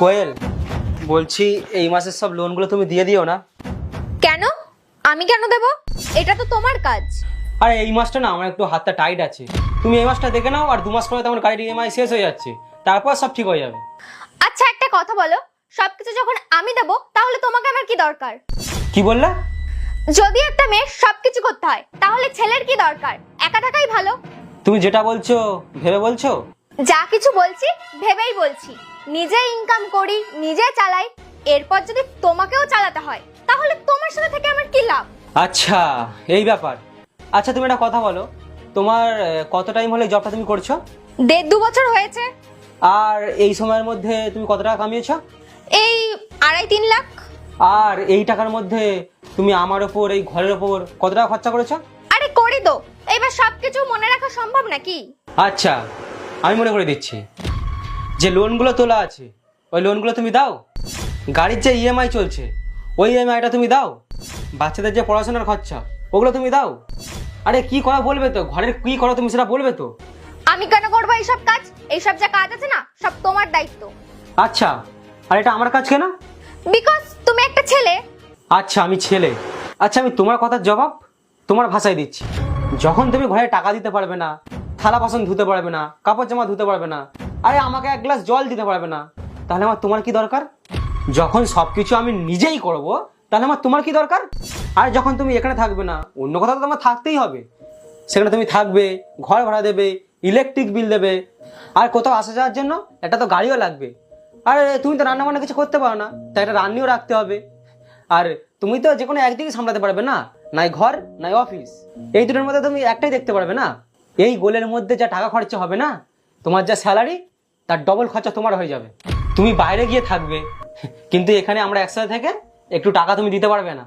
কোয়েল, বলছি এই মাসের সব লোনগুলো তুমি দিয়ে দিও না। কেন? আমি কেন দেব? এটা তো তোমার কাজ। আরে এই মাসটা না আমার একটু হাতটা টাইট আছে, তুমি এই মাসটা দেখে নাও, আর 2 মাস পরে তো আমার গাড়ির ইএমআই শেষ হয়ে যাচ্ছে, তারপর সব ঠিক হয়ে যাবে। আচ্ছা একটা কথা বলো, সবকিছু যখন আমি দেব তাহলে তোমাকে আমার কি দরকার? কি বললা? যদি একটা মেয়ের সবকিছু করতে হয় তাহলে ছেলের কি দরকার? একা থাকাই ভালো। তুমি যেটা বলছো ভেবে বলছো? যা কিছু বলছি ভেবেই বলছি। নিজে ইনকাম করি, নিজে চালাই, এরপর যদি তোমাকেও চালাতে হয় তাহলে তোমার সাথে থেকে আমার কি লাভ? আচ্ছা এই ব্যাপার। আচ্ছা তুমি একটা কথা বলো, তোমার কত টাইম হলে জবটা তুমি করছো? 1.5-2 বছর হয়েছে। আর এই সময়ের মধ্যে তুমি কত টাকা কামিয়েছো? এই 2.5-3 লাখ। আর এই টাকার মধ্যে তুমি আমার ওপর, এই ঘরের ওপর কত টাকা খরচা করেছো? আরে করি তো, এবার সবকিছু মনে রাখা সম্ভব নাকি? আচ্ছা আমি মনে করে দিচ্ছি, যে লোনগুলো তোলা আছে ওই লোনগুলো তুমি দাও, গাড়ির যে ইএমআই চলছে ওই ইএমআইটা তুমি দাও, বাচ্চাদের যে পড়াশোনার খরচা ওগুলো তুমি দাও। আরে কি করা বলবে তো, ঘরের কি করো তুমি সেটা বলবে তো। আমি কেন করবো এইসব কাজ? এইসব যা কাজ আছে না সব তোমার দায়িত্ব। আচ্ছা আর এটা আমার কাজ কেন? বিকজ তুমি একটা ছেলে। আচ্ছা আমি ছেলে, আচ্ছা আমি তোমার কথার জবাব তোমার ভাষায় দিচ্ছি। যখন তুমি ঘরে টাকা দিতে পারবে না, থালা বাসন ধুতে পারবে না, কাপড় জামা ধুতে পারবে না, আরে আমাকে এক গ্লাস জল দিতে পারবে না, তাহলে আমার তোমার কি দরকার? যখন সবকিছু আমি নিজেই করব তাহলে আমার তোমার কি দরকার? আর যখন তুমি এখানে থাকবে না, অন্য কোথাও তো তোমার থাকতেই হবে, সেখানে তুমি থাকবে, ঘর ভাড়া দেবে, ইলেকট্রিক বিল দেবে, আর কোথাও আসা যাওয়ার জন্য একটা তো গাড়িও লাগবে। আর তুমি তো রান্না বান্না কিছু করতে পারো না, তাই একটা রান্নিও রাখতে হবে। আর তুমি তো যে কোনো একদিকে সামলাতে পারবে না, নাই ঘর নাই অফিস, এই দুটোর মধ্যে তুমি একটাই দেখতে পারবে না। এই গোলের মধ্যে যা টাকা খরচা হবে না, তোমার যা স্যালারি তার ডবল খরচা তোমার হয়ে যাবে। তুমি বাইরে গিয়ে থাকবে, কিন্তু এখানে আমরা একসাথে থেকে একটু টাকা তুমি দিতে পারবে না।